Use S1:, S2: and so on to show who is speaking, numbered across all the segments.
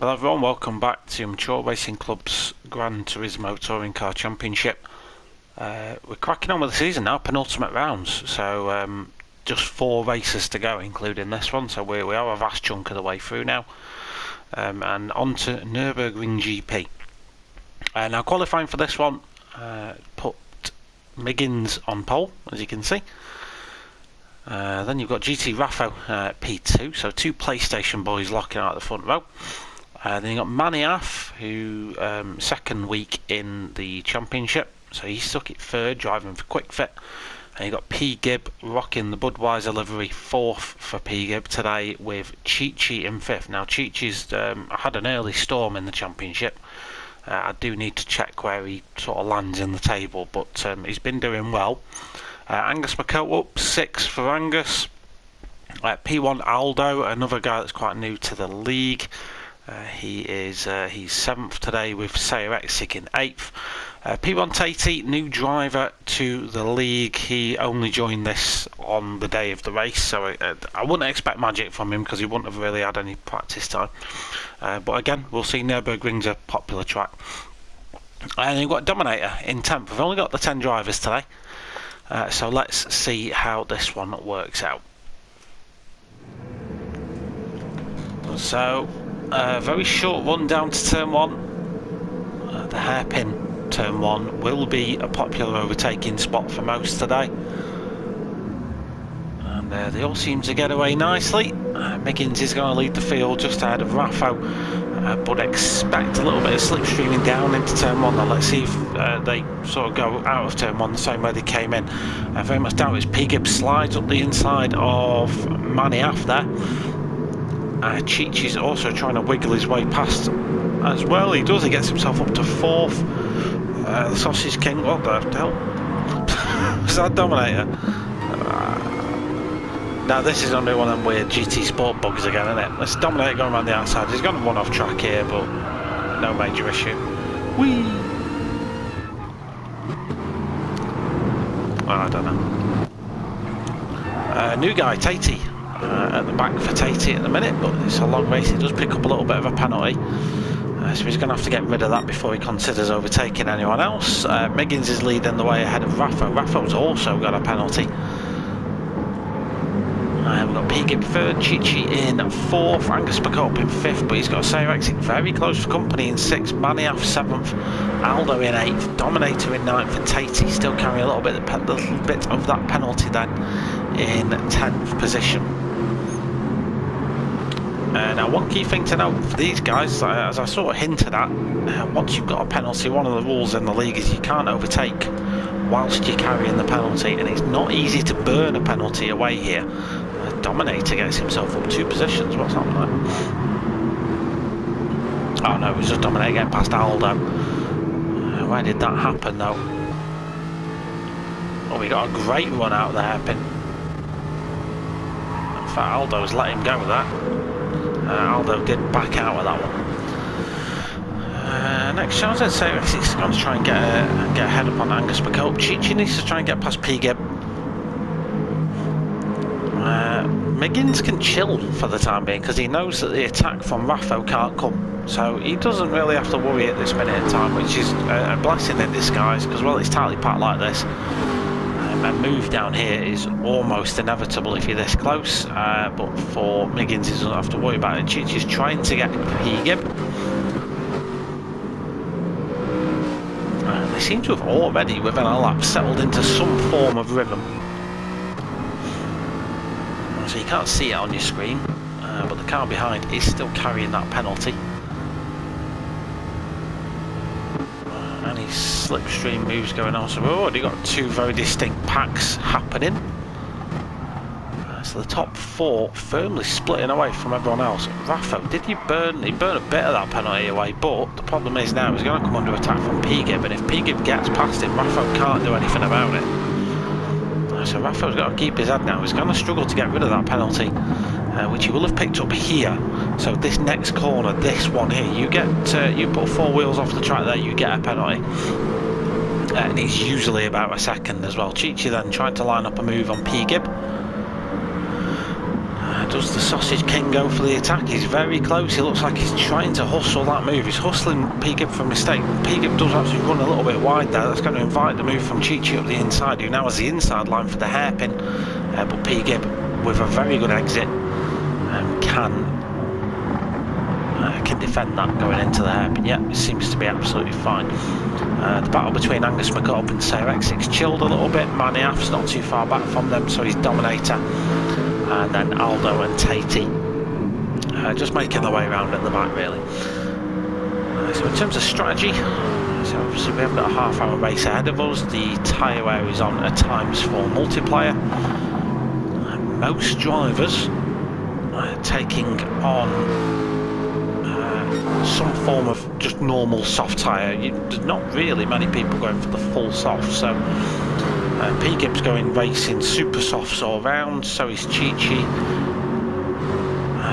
S1: Hello everyone, welcome back to Mature Racing Club's Gran Turismo Touring Car Championship. We're cracking on with the season now, penultimate rounds, so just 4 races to go including this one, so we are a vast chunk of the way through now. And on to Nurburgring GP. Now qualifying for this one, put Miggins on pole, as you can see. Then you've got GT Raffo P2, so 2 PlayStation boys locking out the front row. Then you've got Maniaf, who second week in the championship, so he stuck it third, driving for Quick Fit. And you've got P Gibb rocking the Budweiser livery, 4th for P Gibb today, with Chi in 5th. Now Chi's had an early storm in the championship. I do need to check where he sort of lands in the table, but he's been doing well. Angus McCoat up 6th for Angus. P1 Aldo, another guy that's quite new to the league. He's 7th today with CJW-Racing in 8th. P1 Tatey, new driver to the league. He only joined this on the day of the race, so I wouldn't expect magic from him because he wouldn't have really had any practice time. But again, we'll see. Nurburgring's a popular track. And you've got Dominator in 10th. We've only got the 10 drivers today, so let's see how this one works out. So very short run down to turn 1. The hairpin turn 1 will be a popular overtaking spot for most today, and they all seem to get away nicely. Miggins is going to lead the field just ahead of Raffo, but expect a little bit of slipstreaming down into turn 1. Now let's see if they sort of go out of turn 1 the same way they came in. Very much doubt it's P Gibb slides up the inside of Maniaf there. Chi's also trying to wiggle his way past as well. He does, he gets himself up to 4th. The Sausage King, what the hell? Is that Dominator? Now this is going to be one of them weird GT Sport bugs again, isn't it? Let's Dominator going around the outside. He's going to run off track here, but no major issue. Whee! Well, I don't know. New guy, Tatey. At the back for Tatey at the minute, but it's a long race. He does pick up a little bit of a penalty, so he's going to have to get rid of that before he considers overtaking anyone else. Miggins is leading the way ahead of Raffo. Raffo's also got a penalty. We've got P Gibb 3rd, Chi in 4th, Angus McCoat in 5th, but he's got CJW-Racing very close for company in 6th, Maniaf 7th, Aldo in 8th, Dominator in 9th, and Tatey still carrying a little bit of that penalty then in 10th position. Now one key thing to note for these guys, as I sort of hinted at, once you've got a penalty, one of the rules in the league is you can't overtake whilst you're carrying the penalty, and it's not easy to burn a penalty away here. Dominator gets himself up 2 positions. What's happening there? Oh no, it was just Dominator getting past Aldo. Where did that happen though? Oh, we got a great run out of the hairpin. In fact, Aldo's let him go with that. Aldo did back out of that one. Next chance, I'd say he's going to try and get a head up on Angus McCoat. Chi needs to try and get past P Gibb. Miggins can chill for the time being because he knows that the attack from Raffo can't come, so he doesn't really have to worry at this minute in time, which is a blessing in disguise because, well, it's tightly packed like this. A move down here is almost inevitable if you're this close, but for Miggins he doesn't have to worry about it. Chi's trying to get P Gibb. They seem to have already, within a lap, settled into some form of rhythm. So you can't see it on your screen, but the car behind is still carrying that penalty. Any slipstream moves going on, so we've already got 2 very distinct packs happening. So the top 4 firmly splitting away from everyone else. Raffo, he burned a bit of that penalty away, but the problem is now he's going to come under attack from P Gibb, and if P Gibb gets past him, Raffo can't do anything about it. So Raffo's got to keep his head now. He's going to struggle to get rid of that penalty, which he will have picked up here. So this next corner, this one here, you put 4 wheels off the track there, you get a penalty. And it's usually about a second as well. Chi then tried to line up a move on P Gibb. Does the Sausage King go for the attack? He's very close. He looks like he's trying to hustle that move. He's hustling P-Gib for a mistake. P-Gib does actually run a little bit wide there. That's going to invite the move from Chi-Chi up the inside, who now has the inside line for the hairpin. But P-Gib, with a very good exit, can defend that going into the hairpin. Yeah, it seems to be absolutely fine. The battle between Angus McCullough and Cyrexic's chilled a little bit. Maniaf's not too far back from them, so he's Dominator. And then Aldo and Tatey just making their way around at the back, really. So in terms of strategy, so obviously we have got a half-hour race ahead of us. The tyre wear is on a ×4 multiplier. Most drivers taking on some form of just normal soft tyre. There's not really many people going for the full soft, so P-Gib's going racing super softs all round, so is Chi-Chi.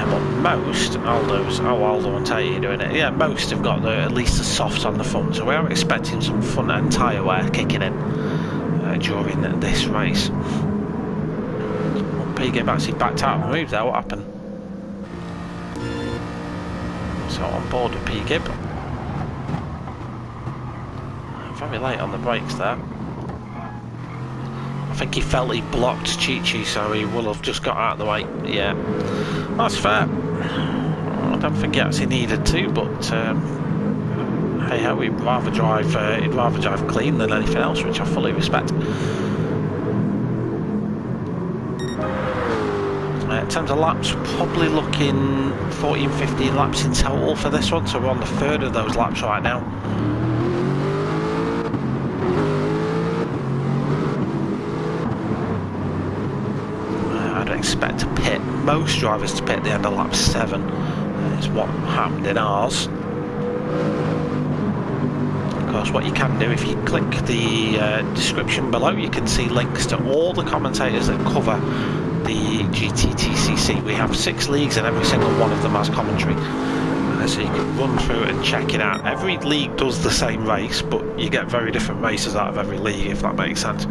S1: But most, Aldo and Tatey are doing it. Yeah, most have got at least the softs on the front, so we are expecting some front end tyre wear kicking in during this race. P-Gib actually backed out of the move there. What happened? So on board with P-Gib. Very late on the brakes there. I think he felt he blocked Chi-Chi, so he will have just got out of the way. Yeah, that's fair. I don't think he actually needed to, but hey ho, he'd rather drive clean than anything else, which I fully respect. In terms of laps, probably looking 14-15 laps in total for this one, so we're on the third of those laps right now. I'd expect to pit, most drivers to pit at the end of lap 7. Is what happened in ours. Of course, what you can do, if you click the description below, you can see links to all the commentators that cover the GTTCC. We have 6 leagues and every single one of them has commentary, so you can run through and check it out. Every league does the same race, but you get very different races out of every league, if that makes sense.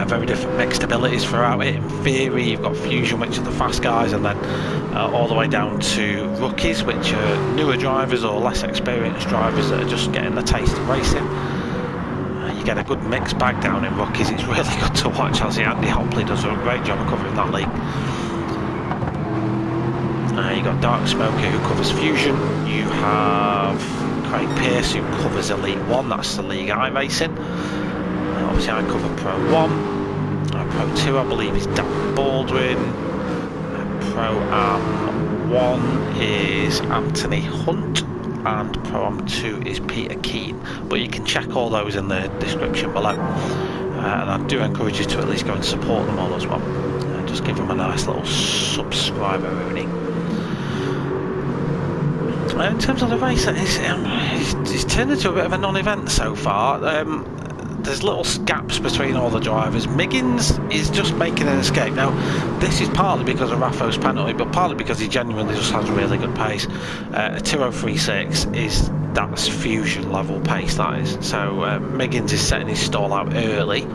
S1: Very different mixed abilities throughout it. In theory, you've got Fusion, which are the fast guys, and then all the way down to rookies, which are newer drivers or less experienced drivers that are just getting the taste of racing. You get a good mixed bag down in rookies. It's really good to watch. As Andy Hopley does a great job of covering that league. You got Dark Smoker, who covers Fusion. You have Craig Pearce, who covers Elite 1. That's the league I race in. Obviously I cover Pro 1. Pro 2 I believe is Dan Baldwin. Pro Am 1 is Anthony Hunt. And Pro Am 2 is Peter Keane, but you can check all those in the description below, and I do encourage you to at least go and support them all as well, and just give them a nice little subscriber Rooney. In terms of the race, it's turned into a bit of a non-event so far. There's little gaps between all the drivers. Miggins is just making an escape. Now, this is partly because of Raffo's penalty, but partly because he genuinely just has really good pace. 2036 that's Fusion level pace, that is. So Miggins is setting his stall out early.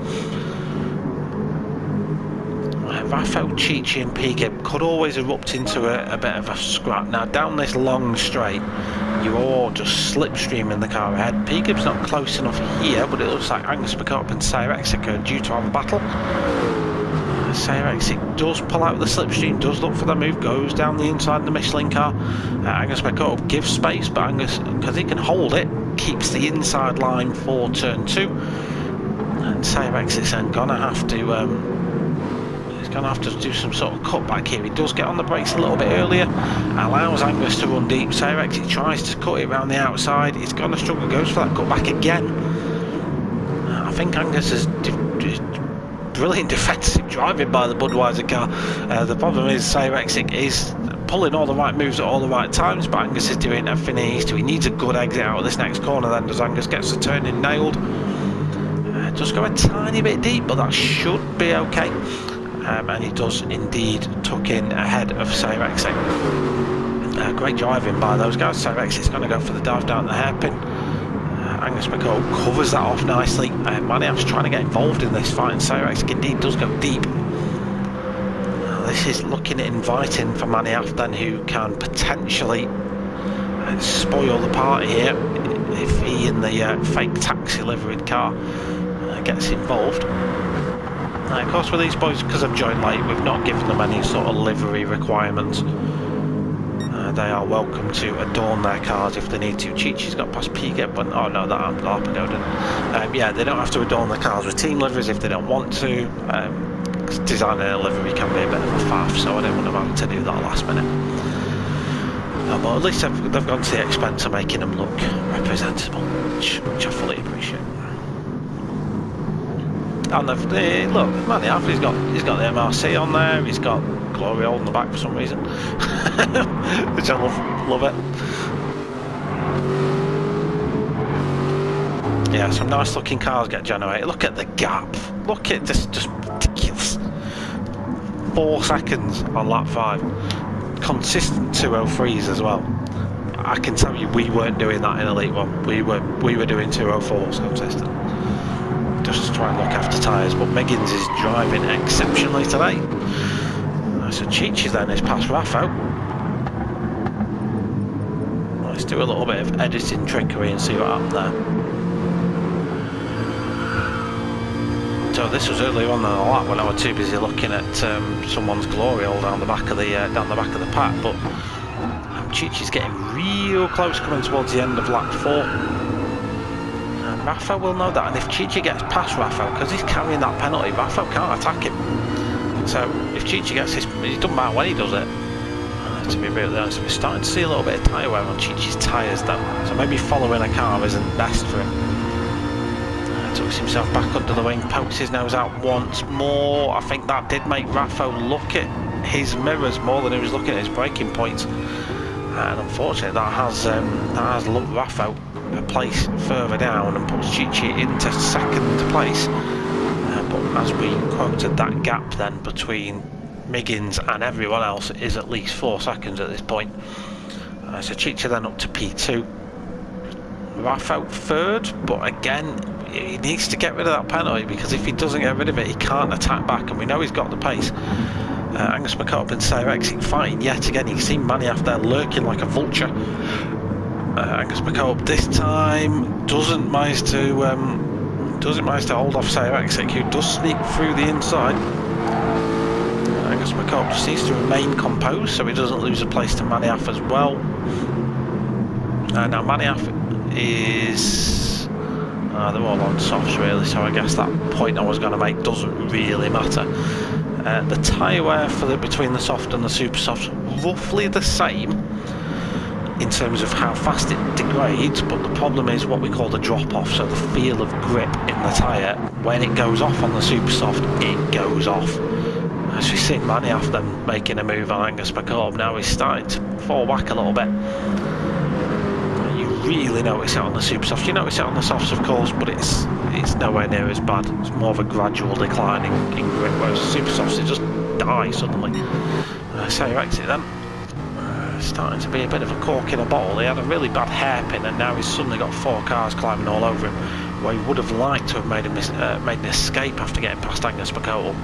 S1: Raffo, Chi-Chi and P-Gib could always erupt into a bit of a scrap. Now, down this long straight, you're all just slipstreaming the car ahead. P-Gib's not close enough here, but it looks like Angus McCullough and Cyrexic are due to have a battle. Cyrexic does pull out the slipstream, does look for the move, goes down the inside of the Michelin car. Angus McCullough gives space, but Angus, because he can hold it, keeps the inside line for turn 2. And Cyrexic's then gonna have to do some sort of cutback here. He does get on the brakes a little bit earlier, allows Angus to run deep. Cyrexic tries to cut it around the outside. He's going to struggle, goes for that cutback again. I think Angus is brilliant defensive driving by the Budweiser car. The problem is Cyrexic is pulling all the right moves at all the right times, but Angus is doing everything he needs to. He needs a good exit out of this next corner then, does Angus. Gets the turning nailed. Does go a tiny bit deep, but that should be okay. And he does indeed tuck in ahead of Cyrexic. Great driving by those guys. Cyrexic's going to go for the dive down the hairpin. Angus McCullough covers that off nicely. Maniaf's trying to get involved in this fight, and Cyrexic indeed does go deep. this is looking inviting for Maniaf then, who can potentially spoil the party here if he in the fake taxi liveried car gets involved. Of course, with these boys, because I've joined late, we've not given them any sort of livery requirements. They are welcome to adorn their cars if they need to. Chi-Chi's got past Piga, but oh no, that Arpago didn't. Yeah, they don't have to adorn their cars with team liveries if they don't want to. Designing a livery can be a bit of a faff, so I didn't want them having to do that last minute. But at least they've gone to the expense of making them look representable, which I fully appreciate. And look, Maniaf, he's got the MRC on there. He's got Glory Hole on the back for some reason, which I love it. Yeah, some nice looking cars get generated. Look at the gap. Look at this, just ridiculous. 4 seconds on lap 5. Consistent 203s as well. I can tell you, we weren't doing that in Elite 1. We were doing 204s consistent. Just to try and look after tyres, but Miggins is driving exceptionally today. So Chi-Chi's then is past Raffo. Let's do a little bit of editing trickery and see what happened there. So this was earlier on in the lap when I was too busy looking at someone's glory hole down the back of the pack, but Chi-Chi's getting real close, coming towards the end of lap 4. Raffo will know that, and if Chi-Chi gets past Raffo, because he's carrying that penalty, Raffo can't attack him. So if Chi-Chi gets his, it doesn't matter when he does it. To be really honest, we're starting to see a little bit of tyre wear on Chi-Chi's tyres though, so maybe following a car isn't best for him. Tucks himself back under the wing, pokes his nose out once more. I think that did make Raffo look at his mirrors more than he was looking at his braking points, and unfortunately that has looked Raffo a place further down and puts Chi-Chi into second place. But as we quoted, that gap then between Miggins and everyone else is at least 4 seconds at this point. So Chi-Chi then up to P2. Raffo third, but again he needs to get rid of that penalty, because if he doesn't get rid of it he can't attack back, and we know he's got the pace. Angus McCullough and Cyrexing fighting yet again. You can see Maniaf there lurking like a vulture. Angus McCullough this time doesn't manage to hold off Cyrexing, who does sneak through the inside. Angus McCullough just needs to remain composed so he doesn't lose a place to Maniaf as well. Now Maniaf is they're all on softs really, so I guess that point I was going to make doesn't really matter. The tyre wear between the soft and the super soft roughly the same in terms of how fast it degrades, but the problem is what we call the drop off, so the feel of grip in the tyre. When it goes off on the super soft, it goes off. As we see Maniaf then making a move on Angus McCorb, now he's starting to fall back a little bit. You really notice it on the super soft. You notice it on the softs of course, but it's nowhere near as bad. It's more of a gradual decline in grip, whereas the super softs, it just dies suddenly. Cyrexing then starting to be a bit of a cork in a bottle. He had a really bad hairpin and now he's suddenly got 4 cars climbing all over him, where he would have liked to have made an escape after getting past Angus McColl.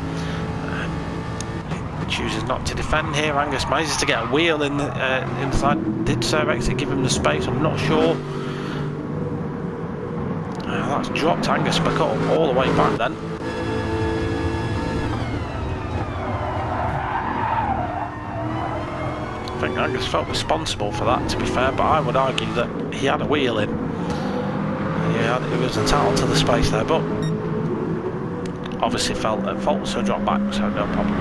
S1: Chooses not to defend here. Angus manages to get a wheel in the inside. Did Cyrexing give him the space? I'm not sure. That's dropped Angus McColl all the way back then. I think Angus felt responsible for that, to be fair, but I would argue that he had a wheel in. He was entitled to the space there, but obviously felt at fault, so dropped back, so no problem.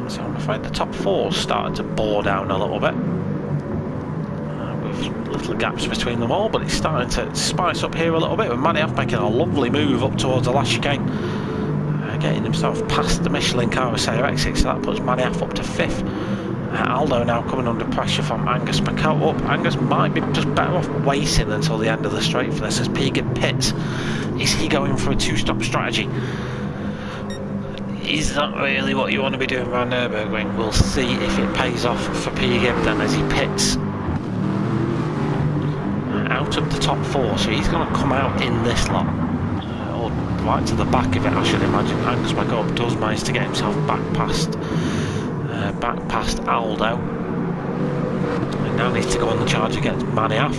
S1: So I'm afraid the top 4's starting to bore down a little bit, with little gaps between them all, but it's starting to spice up here a little bit, with Maniaf making a lovely move up towards the last chicane. Getting himself past the Michelin car with Cyrexing, so that puts Maniaf up to 5th. Aldo now coming under pressure from Angus McColl. Angus might be just better off waiting until the end of the straight for this as Piga pits. Is he going for a 2-stop strategy? Is that really what you want to be doing around Nurburgring? We'll see if it pays off for Piga then as he pits out of the top 4, so he's going to come out in this lot. right to the back of it, I should imagine. Angus McCobb does manage to get himself back past Aldo. And now needs to go on the charge against Maniaf.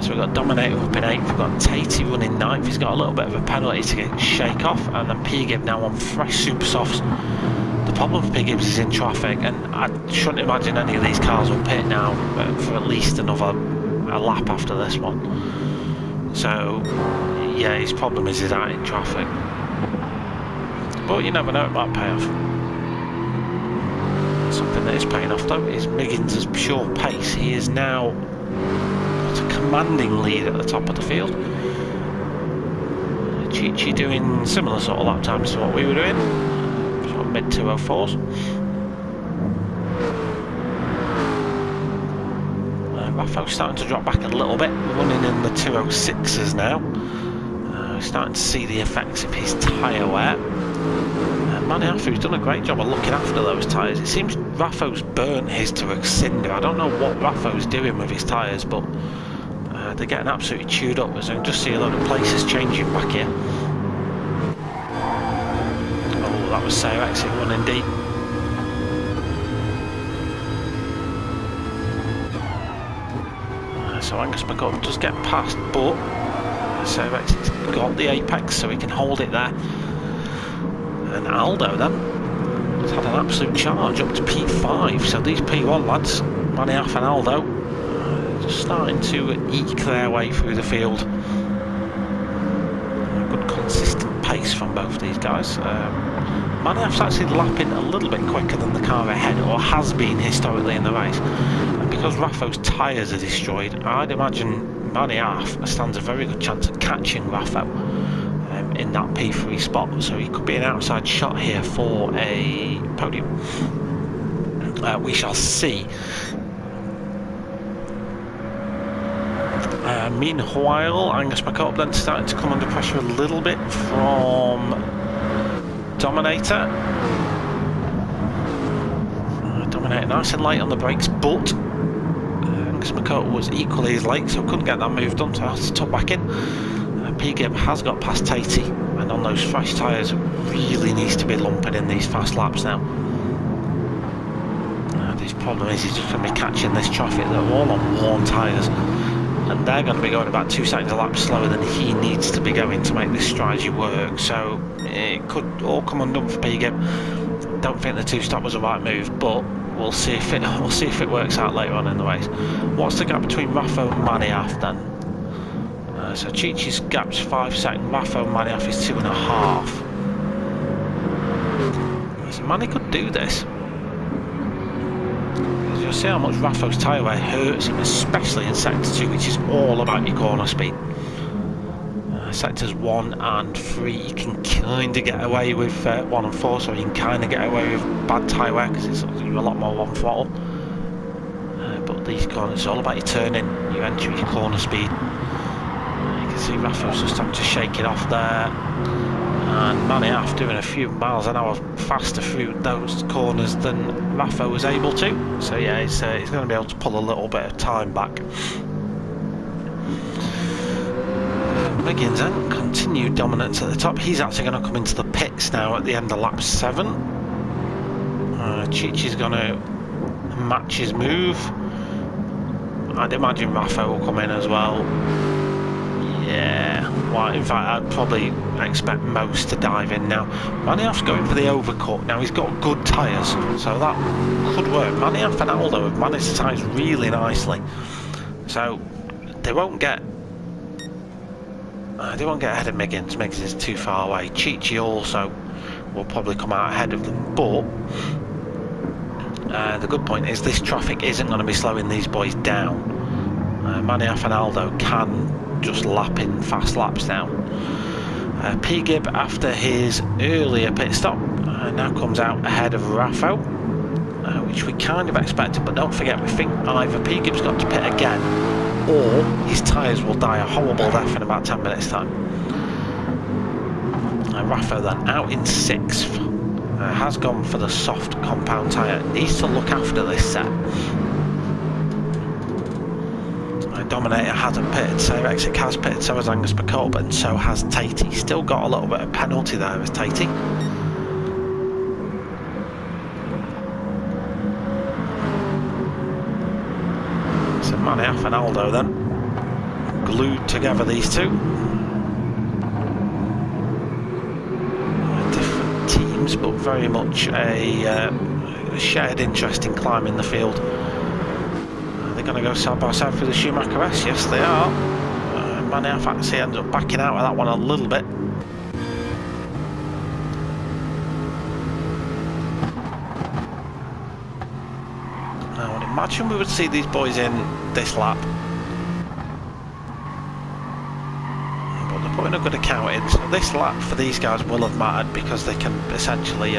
S1: So we've got Dominator up in 8th, we've got Tatey running 9th. He's got a little bit of a penalty to shake off, and then P-Gib now on fresh super softs. The problem for P-Gibbs is in traffic, and I shouldn't imagine any of these cars will pit now for at least a lap after this one. So yeah, his problem is he's out in traffic, but you never know, it might pay off. Something that is paying off though is Miggins' pure pace. He is now got a commanding lead at the top of the field. Chichi doing similar sort of lap times to what we were doing, sort of mid 204s. Rafo's starting to drop back a little bit, running in the 206s now. We're starting to see the effects of his tyre wear. Maniafu's done a great job of looking after those tyres. It seems Rafo's burnt his to a cinder. I don't know what Rafo's doing with his tyres, but they're getting absolutely chewed up. As I can just see a load of places changing back here. Oh, that was Sayer exit running deep. So Angus McCobb does get past, but Sayer exit's got the apex, so he can hold it there. And Aldo then has had an absolute charge up to P5, so these P1 lads, Maniaf and Aldo, just starting to eke their way through the field. A good consistent pace from both these guys. Maniaf's actually lapping a little bit quicker than the car ahead, or has been historically in the race. And because Rafo's tyres are destroyed, I'd imagine Maniaf stands a very good chance of catching Rafo in that P3 spot, so he could be an outside shot here for a podium. We shall see. Meanwhile, Angus McCobb then starting to come under pressure a little bit from Dominator. Dominator nice and light on the brakes, but Angus McCobb was equally as late, so couldn't get that move done, so I had to tuck back in. P-Gib has got past Tatey, and on those fresh tyres really needs to be lumping in these fast laps now. His problem is he's just going to be catching this traffic. They're all on worn tyres, and they're going to be going about 2 seconds a lap slower than he needs to be going to make this strategy work. So it could all come undone for P-Gib. Don't think the 2-stop was the right move, but we'll see if it works out later on in the race. What's the gap between Rafo and Maniaf then? So Chichi's gap's 5 seconds, Rafo and Maniaf is 2.5. So Mani could do this. You'll see how much Rafo's tyre wear hurts him, especially in sector 2, which is all about your corner speed. Sectors 1 and 3 you can kind of get away with 1 and 4, so you can kind of get away with bad tyre wear because it's a lot more on throttle. But these corners, it's all about your turning, your entry, your corner speed. See Rafo's just having to shake it off there, and Maniaf doing a few miles an hour faster through those corners than Rafo was able to. So yeah, he's going to be able to pull a little bit of time back. Miggins then continued dominance at the top. He's actually going to come into the pits now at the end of lap 7. Chichi's going to match his move. I'd imagine Rafo will come in as well. Yeah, well, in fact, I'd probably expect most to dive in now. Maniaf's going for the overcut. Now, he's got good tyres, so that could work. Maniaf and Aldo have managed the tyres really nicely, so they won't get ahead of Miggins. Miggins is too far away. Chichi also will probably come out ahead of them, but the good point is this traffic isn't going to be slowing these boys down. Maniaf and Aldo can just lapping fast laps now. P-Gib, after his earlier pit stop, now comes out ahead of Rafo, which we kind of expected, but don't forget, we think either P-Gib's got to pit again or his tyres will die a horrible death in about 10 minutes time. Rafo then out in 6th, has gone for the soft compound tyre, needs to look after this set. Dominator hasn't pitted, CJW-Racing has pitted, so has Angus McCullough, and so has Tatey. Still got a little bit of penalty there as Tatey. So Maniaf and Aldo then, glued together these two. Different teams, but very much a shared interest in climbing the field. They're going to go side by side through the Schumacher S. Yes, they are. Maniaf actually ends up backing out of that one a little bit. I would imagine we would see these boys in this lap. But they're putting a good account in, so this lap for these guys will have mattered because they can essentially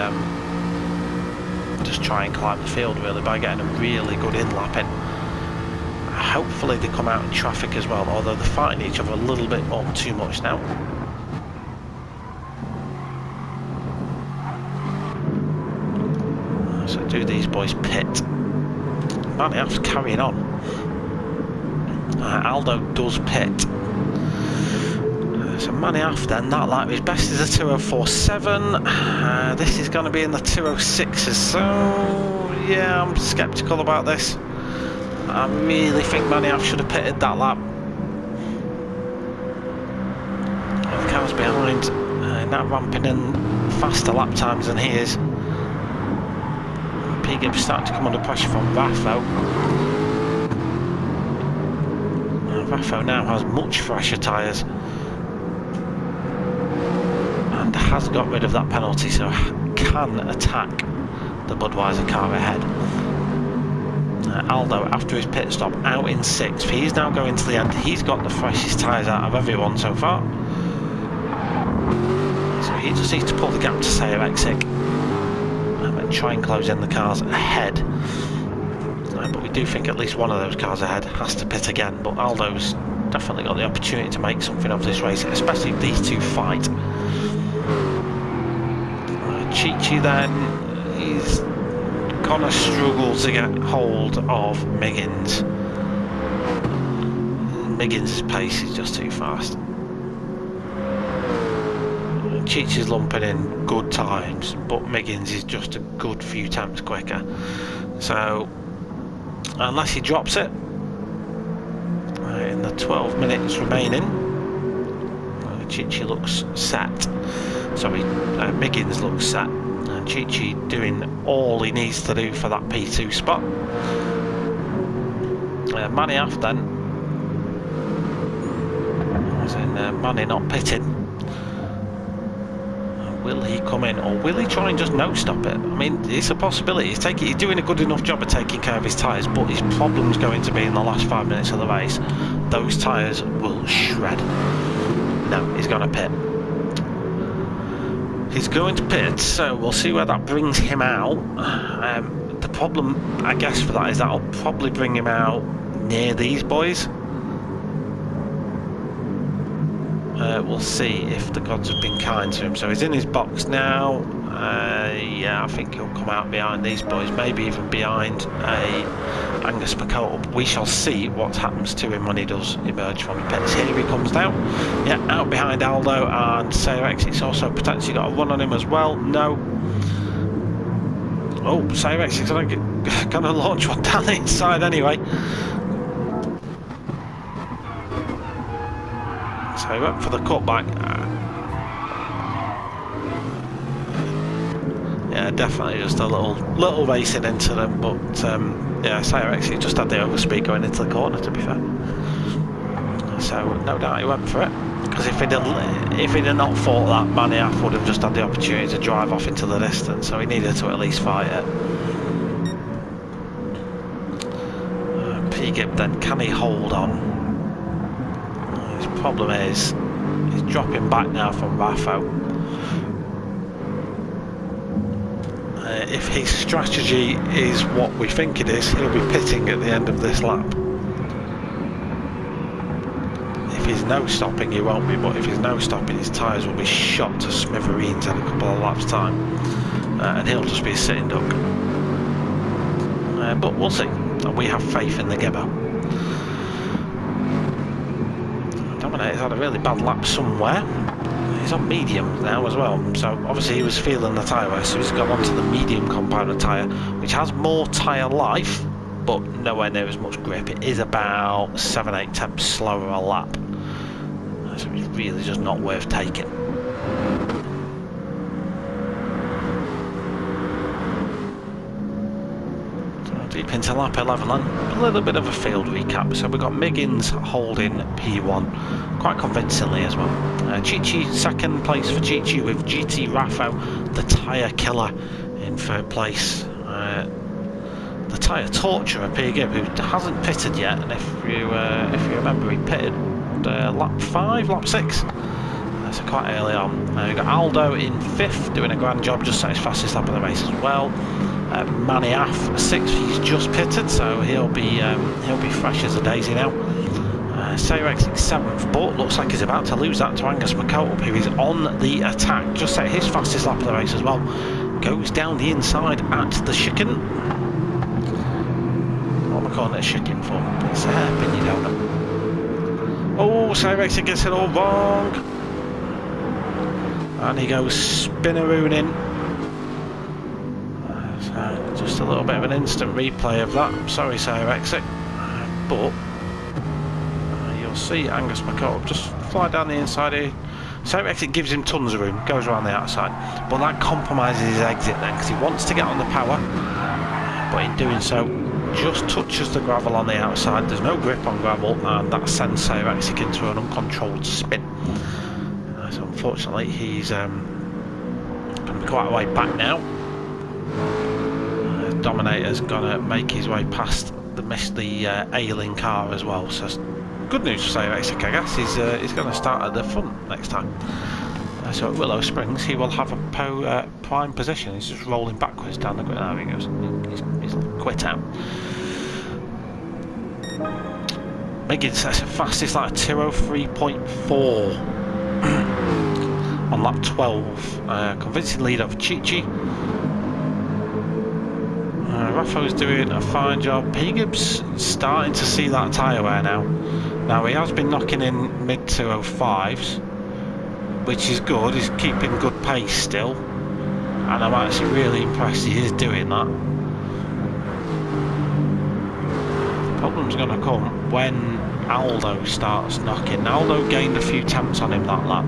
S1: just try and climb the field really by getting a really good in-lap in. Hopefully they come out in traffic as well, although they're fighting each other a little bit more too much now. So do these boys pit? Maniaf's carrying on. Aldo does pit. So Maniaf then, that lap, his best is a 2:04.7. This is going to be in the 2:06s, so yeah, I'm sceptical about this. I really think Maniaf should have pitted that lap. The car's behind, now ramping in faster lap times than he is. P-Gibbs starting to come under pressure from Raffo. Raffo now has much fresher tyres and has got rid of that penalty, so can attack the Budweiser car ahead. Aldo, after his pit stop, out in 6th. He's now going to the end. He's got the freshest tyres out of everyone so far. So he just needs to pull the gap to CJW-Racing and try and close in the cars ahead. But we do think at least one of those cars ahead has to pit again. But Aldo's definitely got the opportunity to make something of this race, especially if these two fight. Chichi then, he's gonna struggle to get hold of Miggins. Miggins' pace is just too fast. Chichi's lumping in good times, but Miggins is just a good few times quicker. So unless he drops it in the 12 minutes remaining, Chichi looks set. Sorry, Miggins looks set. Chichi doing all he needs to do for that P2 spot. Maniaf then, as in Manny not pitting. Will he come in, or will he try and just no stop it? I mean, it's a possibility. He's doing a good enough job of taking care of his tyres, but his problem's going to be in the last 5 minutes of the race. Those tyres will shred. No, he's going to pit. He's going to pit, so we'll see where that brings him out. The problem, I guess, for that is that'll probably bring him out near these boys. We'll see if the gods have been kind to him. So he's in his box now. Yeah, I think he'll come out behind these boys, maybe even behind Angus McCullough. We shall see what happens to him when he does emerge from the pits. Here he comes down. Yeah, out behind Aldo, and CJW-Racing's also potentially got a run on him as well. No. Oh, CJW-Racing's going to launch one down the inside anyway. So he went for the cutback. Yeah, definitely just a little racing into them, but yeah, CJW-Racing just had the overspeed going into the corner, to be fair. So no doubt he went for it, because if he'd not fought that, Maniaf would have just had the opportunity to drive off into the distance, so he needed to at least fight it. P-Gib then, can he hold on? His problem is he's dropping back now from Raffo. If his strategy is what we think it is, he'll be pitting at the end of this lap. If he's no stopping, he won't be, but if he's no stopping, his tyres will be shot to smithereens in a couple of laps' time, and he'll just be a sitting duck. But we'll see. We have faith in the Gibbo. Dominator's had a really bad lap somewhere. He's on medium now as well, so obviously he was feeling the tyre wear, so he's gone onto the medium compound tyre, which has more tyre life, but nowhere near as much grip. It is about 7-8 tenths slower a lap, so it's really just not worth taking. Deep into lap 11 then, a little bit of a field recap. So we've got Miggins holding P1 quite convincingly as well. Chichi second place for Chichi, with GT Raffo, the tyre killer, in third place. The tyre torturer P Gibb, who hasn't pitted yet, and if you remember, he pitted lap 5, lap 6. So quite early on. We've got Aldo in 5th, doing a grand job, just set his fastest lap of the race as well. Maniaf 6th, he's just pitted, so he'll be fresh as a daisy now. Sayrex in 7th, but looks like he's about to lose that to Angus McCope, who is on the attack, just set his fastest lap of the race as well. Goes down the inside at the chicane. What am I calling it a chicane for? It's a hairpin, you don't know. Oh, Sayrex gets it all wrong. And he goes spinnerooning. Just a little bit of an instant replay of that. I'm sorry, Sayrex, but you'll see Angus McCobb just fly down the inside here. Sayrex gives him tons of room, goes around the outside, but that compromises his exit then, because he wants to get on the power, but in doing so just touches the gravel on the outside. There's no grip on gravel, and that sends Sayrex into an uncontrolled spin. So unfortunately he's going to be quite a way back now. Dominator's gonna make his way past the ailing car as well, so good news for Sayrex, I guess. He's going to start at the front next time. So at Willow Springs he will have a prime position. He's just rolling backwards down the grid. There he goes. He's quit out. Miggins sets the fastest like 203.4 on lap 12. Convincing lead over Chichi. Raffo's doing a fine job. P-Gibbs starting to see that tyre wear now. Now he has been knocking in mid 205s, which is good. He's keeping good pace still, and I'm actually really impressed he is doing that. The problem's going to come when Aldo starts knocking. Aldo gained a few tenths on him that lap,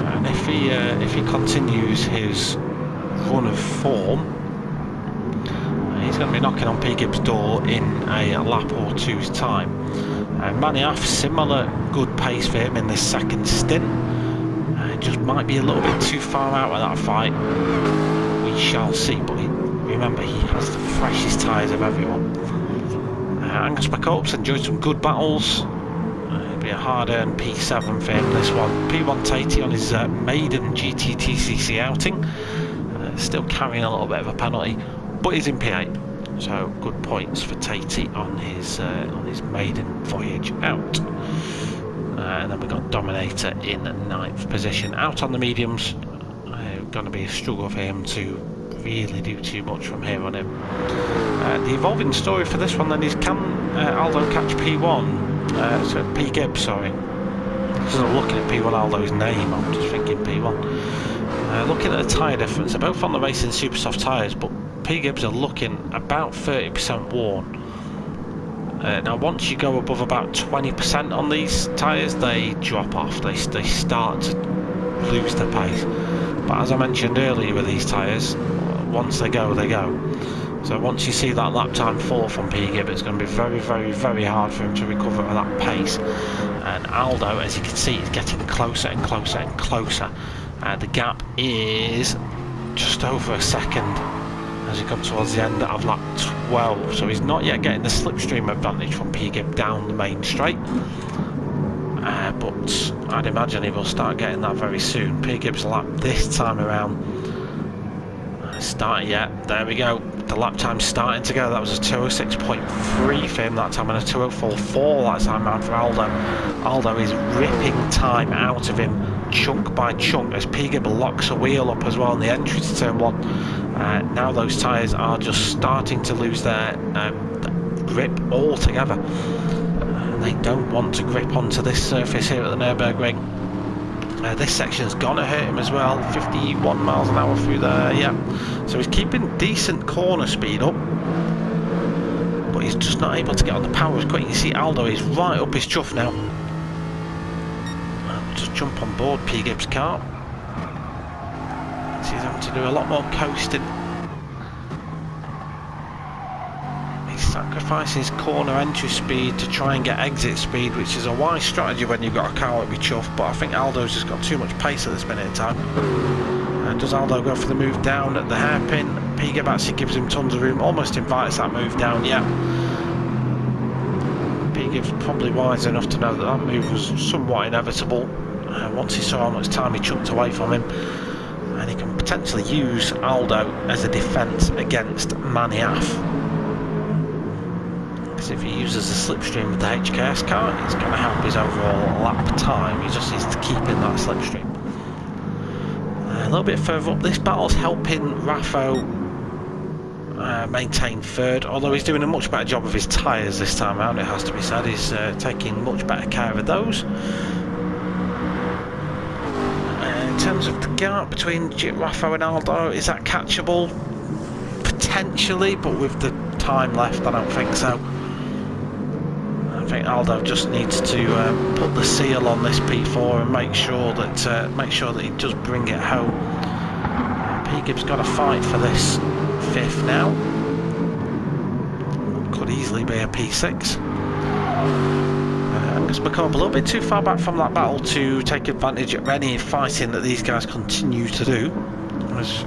S1: and if he continues his run of form, he's going to be knocking on P. Gibbs' door in a lap or two's time. Maniaf, similar good pace for him in this second stint. Just might be a little bit too far out of that fight. We shall see, but remember, he has the freshest tyres of everyone. Angus McCope's enjoyed some good battles. It'll be a hard-earned P7 for him this one. P1 Tatey on his maiden GTTCC outing. Still carrying a little bit of a penalty, but he's in P8, so good points for Tatey on his maiden voyage out. And then we've got Dominator in 9th position. Out on the mediums, going to be a struggle for him to really do too much from here on in. The evolving story for this one then is, can Aldo catch P1? So P Gibbs, sorry. Because I'm looking at P1 Aldo's name, I'm just thinking P1. Looking at the tyre difference, they're both on the Racing super soft tyres, but P Gibbs are looking about 30% worn. Now once you go above about 20% on these tyres, they drop off, they start to lose their pace. But as I mentioned earlier with these tyres, once they go, they go. So once you see that lap time fall from P Gibb, it's going to be very, very, very hard for him to recover at that pace. And Aldo, as you can see, is getting closer and closer and closer. The gap is just over a second as you come towards the end of lap 12, so he's not yet getting the slipstream advantage from P Gibb down the main straight, but I'd imagine he will start getting that very soon. P Gibb's lap this time around started yet. There we go, the lap time's starting to go. That was a 206.3 for him that time and a 204.4 that time around for Aldo. Aldo is ripping time out of him chunk by chunk as P Gibb locks a wheel up as well in the entry to turn 1. Now those tyres are just starting to lose their grip altogether. They don't want to grip onto this surface here at the Nurburgring. This section's gonna hurt him as well. 51 miles an hour through there, yeah. So he's keeping decent corner speed up, but he's just not able to get on the power as quick. You see Aldo is right up his chuff now. We'll just jump on board P. Gibbs' car. So he's having to do a lot more coasting. Sacrificing his corner entry speed to try and get exit speed, which is a wise strategy when you've got a car like chuff, but I think Aldo's just got too much pace at this minute in time. Does Aldo go for the move down at the hairpin? P-Gib actually gives him tons of room, almost invites that move down, yeah. P-Gib's probably wise enough to know that that move was somewhat inevitable once he saw how much time he chucked away from him, and he can potentially use Aldo as a defence against Maniaf. If he uses the slipstream with the HKS car, it's going to help his overall lap time. He just needs to keep in that slipstream. A little bit further up, this battle's helping Raffo maintain third, although he's doing a much better job of his tyres this time around, it has to be said. He's taking much better care of those. In terms of the gap between Raffo and Aldo, is that catchable? Potentially, but with the time left, I don't think so. I think Aldo just needs to put the seal on this P4 and make sure that he does bring it home. P-Gib's got to fight for this fifth now. Could easily be a P6. Angus McCobb a little bit too far back from that battle to take advantage of any fighting that these guys continue to do. As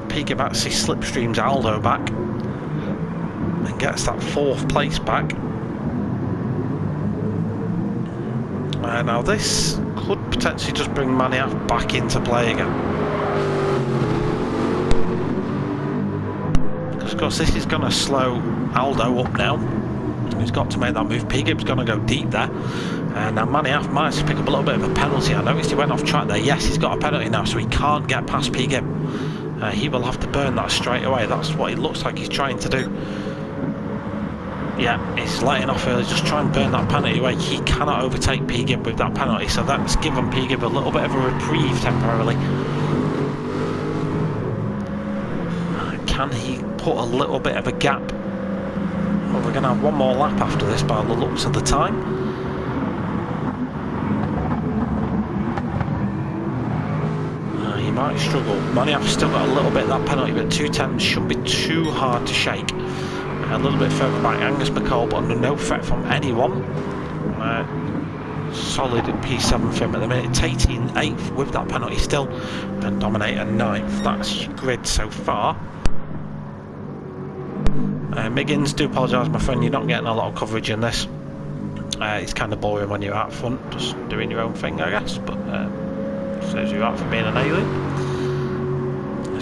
S1: P-Gib actually slipstreams Aldo back and gets that fourth place back. Now this could potentially just bring Maniaf back into play again. Because of course this is going to slow Aldo up now. He's got to make that move. P-Gib's going to go deep there. Now Maniaf might pick up a little bit of a penalty. I noticed he went off track there. Yes, he's got a penalty now, so he can't get past P-Gib. He will have to burn that straight away. That's what it looks like he's trying to do. Yeah, he's letting off early, just try and burn that penalty away. He cannot overtake P-Gib with that penalty, so that's given P-Gib a little bit of a reprieve temporarily. Can he put a little bit of a gap? Well, we're going to have one more lap after this by the looks of the time. He might struggle. Maniaf's still got a little bit of that penalty, but 210 shouldn't be too hard to shake. A little bit further back, Angus McCall, but under no threat from anyone. Solid at P7 for him at the minute. Tatey in 8th with that penalty still, and Dominator 9th. That's your grid so far. Miggins, do apologise my friend, you're not getting a lot of coverage in this. It's kind of boring when you're out front, just doing your own thing I guess, but says you're out for being an alien.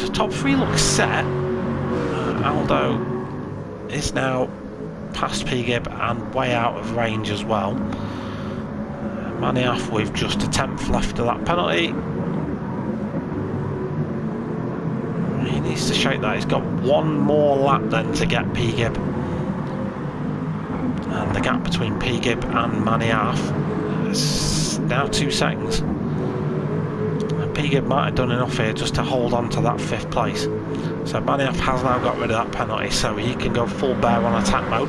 S1: So top 3 looks set. Aldo is now past P-Gib and way out of range as well. Maniaf with just a 10th left of that penalty. He needs to shake that. He's got one more lap then to get P-Gib. And the gap between P-Gib and Maniaf is now 2 seconds. P-Gib might have done enough here just to hold on to that 5th place. So Maniaf has now got rid of that penalty, so he can go full bear on attack mode.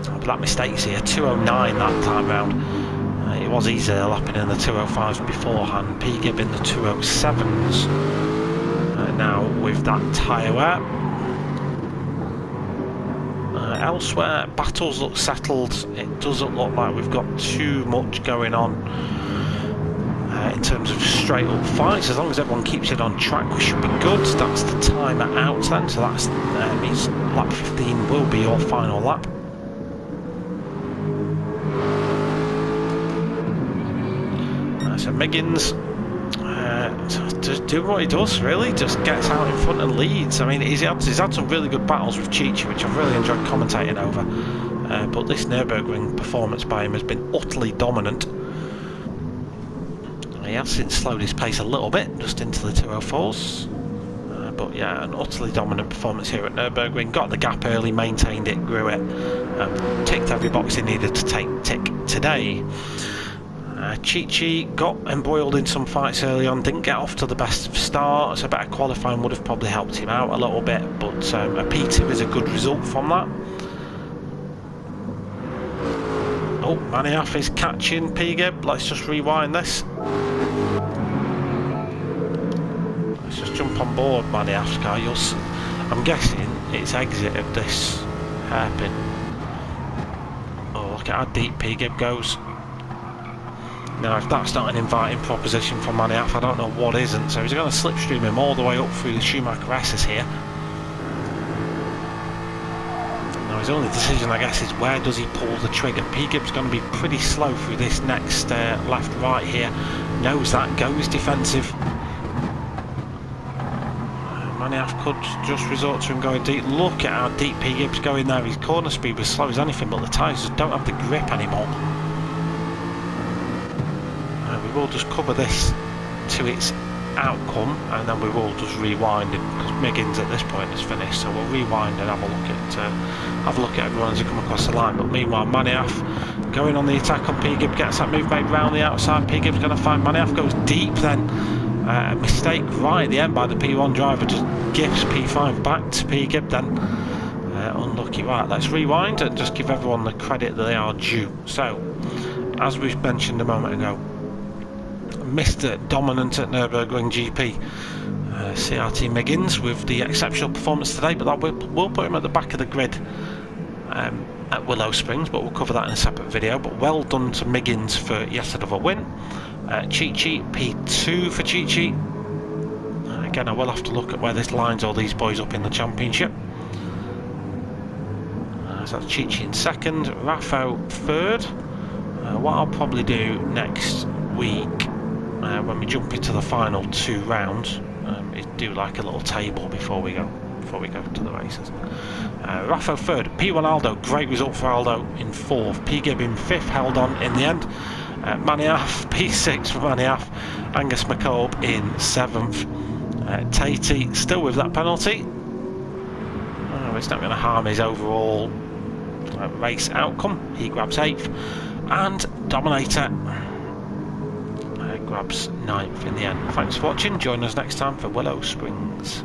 S1: But that mistake's here, 209 that time round. It was easily lapping in the 205s beforehand. P-Gib in the 207s. Now with that tyre wear. Elsewhere, battles look settled. It doesn't look like we've got too much going on. In terms of straight up fights, as long as everyone keeps it on track, we should be good. That's the timer out then, so that means lap 15 will be your final lap. So Miggins just do what he does really, just gets out in front and leads. I mean, he's had some really good battles with Chichi, which I've really enjoyed commentating over, but this Nurburgring performance by him has been utterly dominant. He has since slowed his pace a little bit, just into the 204s. But yeah, an utterly dominant performance here at Nurburgring. Got the gap early, maintained it, grew it, ticked every box he needed to tick today. Chi got embroiled in some fights early on, didn't get off to the best of start, so better qualifying would have probably helped him out a little bit, but a P2 is a good result from that. Oh, Maniaf is catching P-Gib. Let's just rewind this. Let's just jump on board Maniaf's car. I'm guessing it's exit of this hairpin. Oh, look at how deep P-Gib goes. Now, if that's not an inviting proposition for Maniaf, I don't know what isn't. So he's going to slipstream him all the way up through the Schumacher S's here. Now, his only decision, I guess, is where does he pull the trigger. P-Gib's going to be pretty slow through this next left-right here. Knows that, goes defensive. Maniaf could just resort to him going deep. Look at how deep P-Gib's going there. His corner speed was slow as anything, but the tyres just don't have the grip anymore. We'll just cover this to its outcome, and then we will just rewind it because Miggins at this point is finished. So we'll rewind and have a look at everyone as they come across the line. But meanwhile, Maniaf going on the attack on P-Gib, gets that move made round the outside. P-Gib's going to find Maniaf, goes deep then. A mistake right at the end by the P1 driver, just gifts P5 back to P-Gib then. Unlucky. Right, let's rewind and just give everyone the credit that they are due. So, as we mentioned a moment ago, Mr. Dominant at Nurburgring GP, CRT Miggins, with the exceptional performance today, but that will put him at the back of the grid at Willow Springs, but we'll cover that in a separate video. But well done to Miggins for yet another win. Chi P2 for Chi. Again, I will have to look at where this lines all these boys up in the championship. So that's Chi in second, Raffo third. What I'll probably do next week, when we jump into the final 2 rounds, is do like a little table before we go to the races. Raffo third, P1 Aldo, great result for Aldo in 4th, P-Gib in 5th, held on in the end. Maniaf, P6 for Maniaf, Angus McCobe in 7th. Tatey still with that penalty. It's not going to harm his overall race outcome. He grabs 8th, and Dominator grabs 9th in the end. Thanks for watching. Join us next time for Willow Springs.